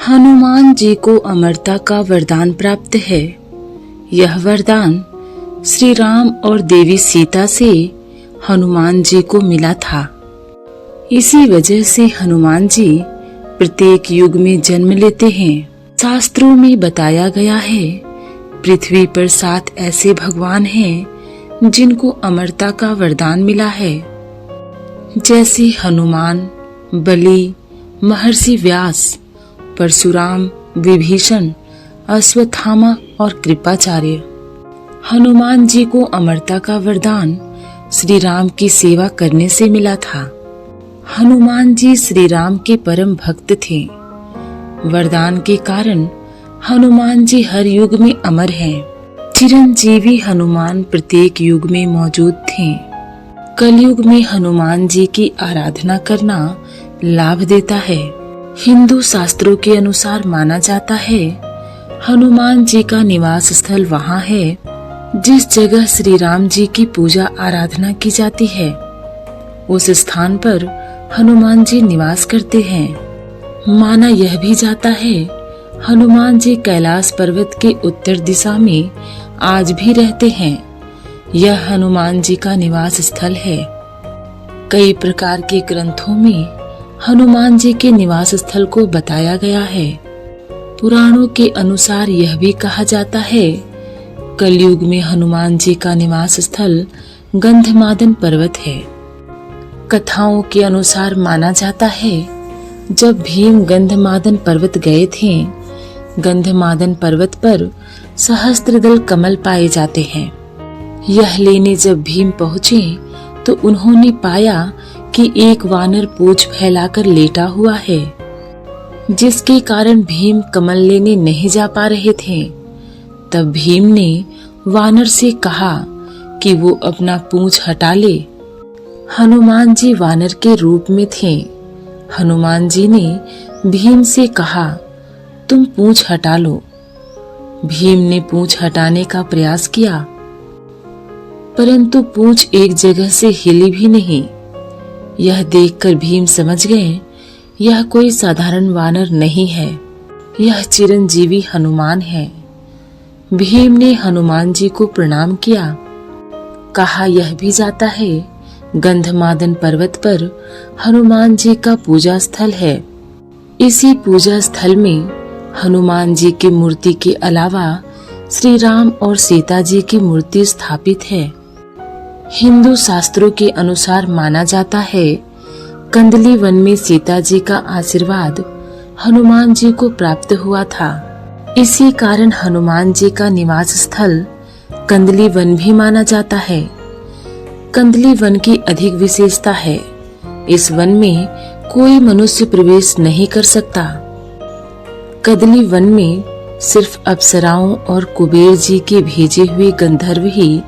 हनुमान जी को अमरता का वरदान प्राप्त है। यह वरदान श्री राम और देवी सीता से हनुमान जी को मिला था। इसी वजह से हनुमान जी प्रत्येक युग में जन्म लेते हैं। शास्त्रों में बताया गया है, पृथ्वी पर 7 ऐसे भगवान हैं जिनको अमरता का वरदान मिला है, जैसे हनुमान, बलि, महर्षि व्यास, परशुराम, विभीषण, अश्वत्थामा और कृपाचार्य। हनुमान जी को अमरता का वरदान श्री राम की सेवा करने से मिला था। हनुमान जी श्री राम के परम भक्त थे। वरदान के कारण हनुमान जी हर युग में अमर हैं। चिरंजीवी हनुमान प्रत्येक युग में मौजूद थे। कलयुग में हनुमान जी की आराधना करना लाभ देता है। हिंदू शास्त्रों के अनुसार माना जाता है, हनुमान जी का निवास स्थल वहाँ है जिस जगह श्री राम जी की पूजा आराधना की जाती है। उस स्थान पर हनुमान जी निवास करते हैं। माना यह भी जाता है, हनुमान जी कैलाश पर्वत के उत्तर दिशा में आज भी रहते हैं। यह हनुमान जी का निवास स्थल है। कई प्रकार के ग्रंथों में हनुमान जी के निवास स्थल को बताया गया है। पुराणों के अनुसार यह भी कहा जाता है, कलयुग में हनुमान जी का निवास स्थल गंधमादन पर्वत है। कथाओं के अनुसार माना जाता है, जब भीम गंधमादन पर्वत गए थे, गंधमादन पर्वत पर सहस्त्रदल कमल पाए जाते हैं। यह लेने जब भीम पहुँचे तो उन्होंने पाया कि एक वानर पूंछ फैलाकर लेटा हुआ है, जिसके कारण भीम कमल लेने नहीं जा पा रहे थे। तब भीम ने वानर से कहा कि वो अपना पूंछ हटा ले। हनुमान जी वानर के रूप में थे। हनुमान जी ने भीम से कहा, तुम पूंछ हटा लो। भीम ने पूंछ हटाने का प्रयास किया, परंतु पूंछ एक जगह से हिली भी नहीं। यह देखकर भीम समझ गए, यह कोई साधारण वानर नहीं है, यह चिरंजीवी हनुमान है। भीम ने हनुमान जी को प्रणाम किया। कहा यह भी जाता है, गंधमादन पर्वत पर हनुमान जी का पूजा स्थल है। इसी पूजा स्थल में हनुमान जी की मूर्ति के अलावा श्री राम और सीता जी की मूर्ति स्थापित है। हिंदू शास्त्रों के अनुसार माना जाता है, कंदली वन में सीता जी का आशीर्वाद हनुमान जी को प्राप्त हुआ था। इसी कारण हनुमान जी का निवास स्थल कंदली वन भी माना जाता है। कंदली वन की अधिक विशेषता है, इस वन में कोई मनुष्य प्रवेश नहीं कर सकता। कंदली वन में सिर्फ अप्सराओं और कुबेर जी के भेजे हुए गंधर्व ही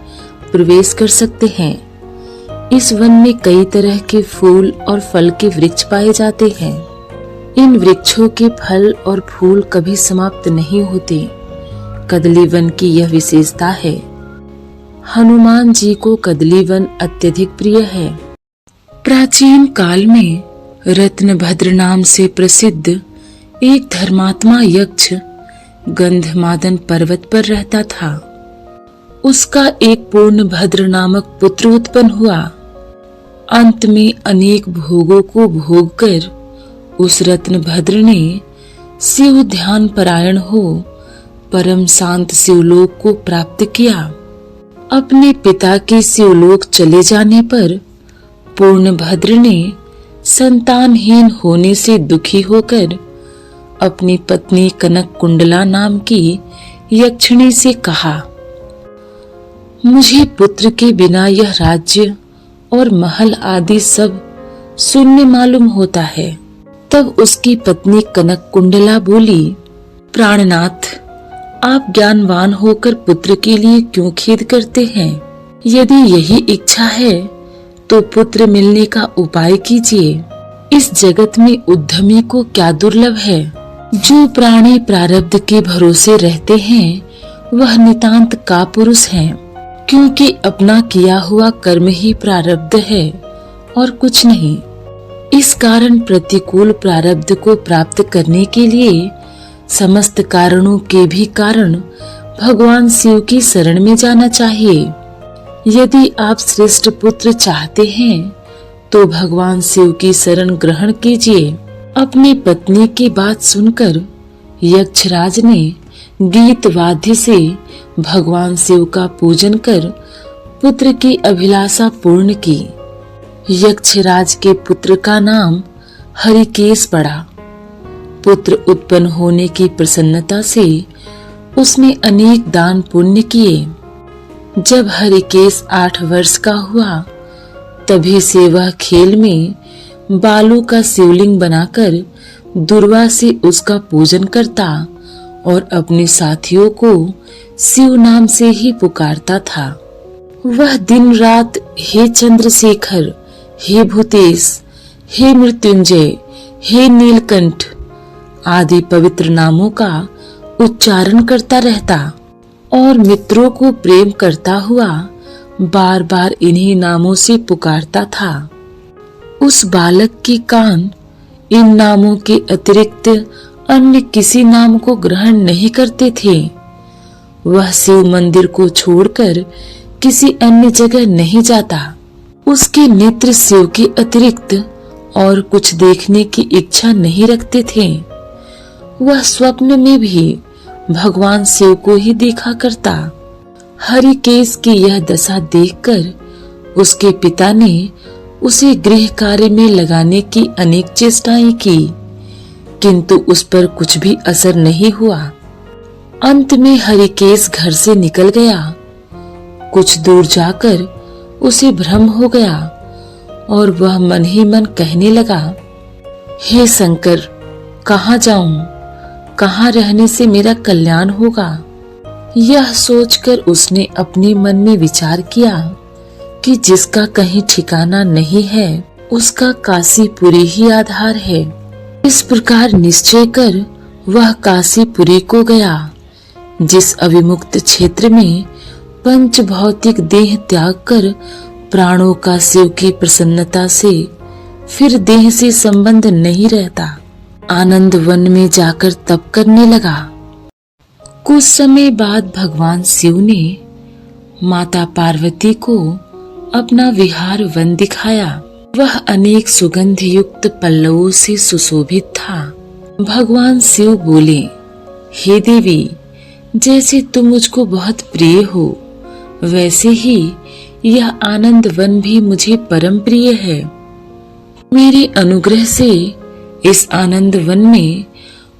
प्रवेश कर सकते हैं। इस वन में कई तरह के फूल और फल के वृक्ष पाए जाते हैं। इन वृक्षों के फल और फूल कभी समाप्त नहीं होते। कदली वन की यह विशेषता है। हनुमान जी को कदली वन अत्यधिक प्रिय है। प्राचीन काल में रत्नभद्र नाम से प्रसिद्ध एक धर्मात्मा यक्ष गंधमादन पर्वत पर रहता था। उसका एक पूर्णभद्र नामक पुत्र उत्पन्न हुआ। अंत में अनेक भोगों को भोग कर उस रत्नभद्र ने शिव ध्यान परायण हो परम शांत शिवलोक को प्राप्त किया। अपने पिता के शिवलोक चले जाने पर पूर्णभद्र ने संतानहीन होने से दुखी होकर अपनी पत्नी कनक कुंडला नाम की यक्षिणी से कहा, मुझे पुत्र के बिना यह राज्य और महल आदि सब शून्य मालूम होता है। तब उसकी पत्नी कनक कुंडला बोली, प्राणनाथ, आप ज्ञानवान होकर पुत्र के लिए क्यों खेद करते हैं? यदि यही इच्छा है तो पुत्र मिलने का उपाय कीजिए। इस जगत में उद्यमी को क्या दुर्लभ है। जो प्राणी प्रारब्ध के भरोसे रहते हैं वह नितांत कापुरुष हैं, क्योंकि अपना किया हुआ कर्म ही प्रारब्ध है और कुछ नहीं। इस कारण प्रतिकूल प्रारब्ध को प्राप्त करने के लिए समस्त कारणों के भी कारण भगवान शिव की शरण में जाना चाहिए। यदि आप श्रेष्ठ पुत्र चाहते हैं तो भगवान शिव की शरण ग्रहण कीजिए। अपनी पत्नी की बात सुनकर यक्षराज ने गीत वाद्य से भगवान शिव का पूजन कर पुत्र की अभिलाषा पूर्ण की। यक्षराज के पुत्र का नाम हरिकेश पड़ा। पुत्र उत्पन्न होने की प्रसन्नता से उसने अनेक दान पुण्य किए। जब हरिकेश 8 वर्ष का हुआ तभी से वह खेल में बालू का शिवलिंग बनाकर दुर्वा से उसका पूजन करता और अपने साथियों को शिव नाम से ही पुकारता था। वह दिन रात हे चंद्रशेखर, हे भूतेश, हे मृत्युंजय, हे नीलकंठ आदि पवित्र नामों का उच्चारण करता रहता और मित्रों को प्रेम करता हुआ बार बार इन्हीं नामों से पुकारता था। उस बालक के कान इन नामों के अतिरिक्त अन्य किसी नाम को ग्रहण नहीं करते थे। वह शिव मंदिर को छोड़कर किसी अन्य जगह नहीं जाता। उसके नेत्र शिव के अतिरिक्त और कुछ देखने की इच्छा नहीं रखते थे। वह स्वप्न में भी भगवान शिव को ही देखा करता। हरिकेश की यह दशा देखकर उसके पिता ने उसे गृह कार्य में लगाने की अनेक चेष्टाएं की, किंतु उस पर कुछ भी असर नहीं हुआ। अंत में हरिकेश घर से निकल गया। कुछ दूर जाकर उसे भ्रम हो गया और वह मन ही मन कहने लगा, हे शंकर, कहाँ जाऊं, कहाँ रहने से मेरा कल्याण होगा। यह सोचकर उसने अपने मन में विचार किया कि जिसका कहीं ठिकाना नहीं है उसका काशीपुरी ही आधार है। इस प्रकार निश्चय कर वह काशीपुरी को गया, जिस अविमुक्त क्षेत्र में पंच भौतिक देह त्याग कर प्राणों का शिव की प्रसन्नता से फिर देह से संबंध नहीं रहता। आनंद वन में जाकर तप करने लगा। कुछ समय बाद भगवान शिव ने माता पार्वती को अपना विहार वन दिखाया। वह अनेक सुगंध युक्त पल्लवों से सुशोभित था। भगवान शिव बोले, हे देवी, जैसे तुम मुझको बहुत प्रिय हो वैसे ही यह आनंद वन भी मुझे परम प्रिय है। मेरे अनुग्रह से इस आनंद वन में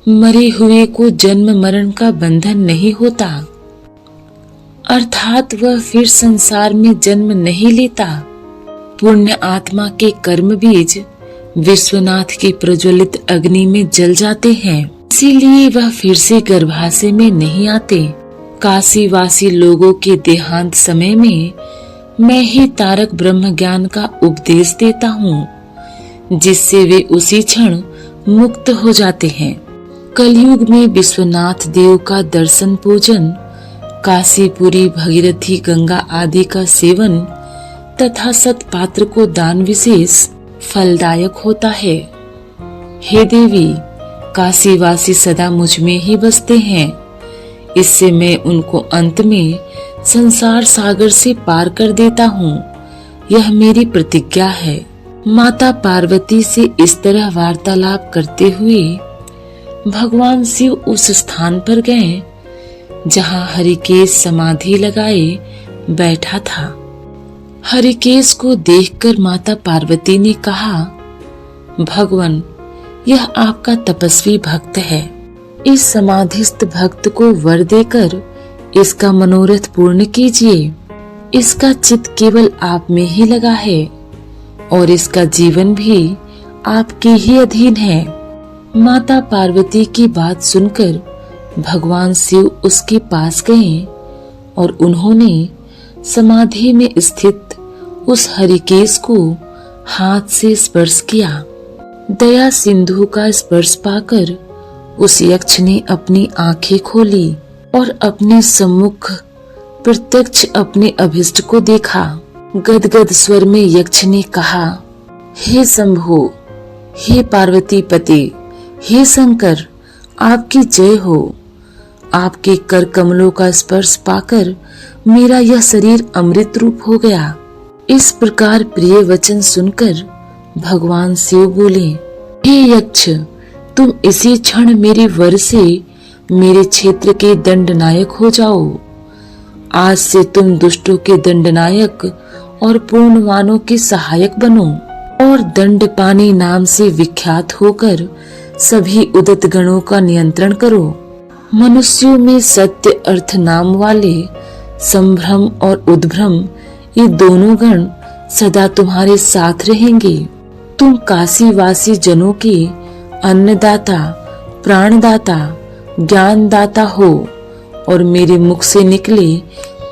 मरे हुए को जन्म मरण का बंधन नहीं होता, अर्थात वह फिर संसार में जन्म नहीं लेता। पुण्य आत्मा के कर्म बीज विश्वनाथ की प्रज्वलित अग्नि में जल जाते हैं, इसीलिए वह फिर से गर्भाशय में नहीं आते। काशी वासी लोगों के देहांत समय में मैं ही तारक ब्रह्म ज्ञान का उपदेश देता हूँ, जिससे वे उसी क्षण मुक्त हो जाते हैं। कलयुग में विश्वनाथ देव का दर्शन पूजन, काशीपुरी, भगीरथी, गंगा आदि का सेवन तथा सत्पात्र को दान विशेष फलदायक होता है। हे देवी, काशीवासी सदा मुझ में ही बसते हैं, इससे मैं उनको अंत में संसार सागर से पार कर देता हूँ। यह मेरी प्रतिज्ञा है। माता पार्वती से इस तरह वार्तालाप करते हुए भगवान शिव उस स्थान पर गए जहाँ हरिकेश समाधि लगाए बैठा था। हरिकेश को देखकर माता पार्वती ने कहा, भगवान, यह आपका तपस्वी भक्त है। इस समाधिस्थ भक्त को वर देकर इसका मनोरथ पूर्ण कीजिए। इसका चित्त केवल आप में ही लगा है और इसका जीवन भी आपके ही अधीन है। माता पार्वती की बात सुनकर भगवान शिव उसके पास गए और उन्होंने समाधि में स्थित उस हरिकेश को हाथ से स्पर्श किया। दया सिंधु का स्पर्श पाकर उस यक्ष ने अपनी आंखें खोली और अपने सम्मुख प्रत्यक्ष अपने अभिष्ट को देखा। गदगद स्वर में यक्ष ने कहा, हे शंभो, हे पार्वती पति, हे शंकर, आपकी जय हो। आपके कर कमलों का स्पर्श पाकर मेरा यह शरीर अमृत रूप हो गया। इस प्रकार प्रिय वचन सुनकर भगवान शिव बोले, हे यक्ष, तुम इसी क्षण मेरे वर से मेरे क्षेत्र के दंडनायक हो जाओ। आज से तुम दुष्टों के दंडनायक और पूर्णवानों के सहायक बनो और दंडपानी नाम से विख्यात होकर सभी उदत गणों का नियंत्रण करो। मनुष्यों में सत्य अर्थ नाम वाले संभ्रम और उद्भ्रम, ये दोनों गण सदा तुम्हारे साथ रहेंगे। तुम काशीवासी जनों के अन्नदाता, प्राणदाता, ज्ञानदाता हो और मेरे मुख से निकले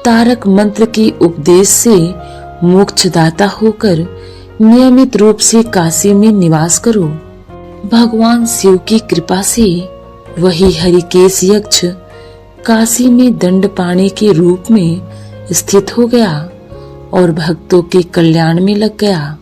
तारक मंत्र के उपदेश से मोक्षदाता होकर नियमित रूप से काशी में निवास करो। भगवान शिव की कृपा से वही हरिकेश यक्ष काशी में दंडपाणी के रूप में स्थित हो गया और भक्तों के कल्याण में लग गया।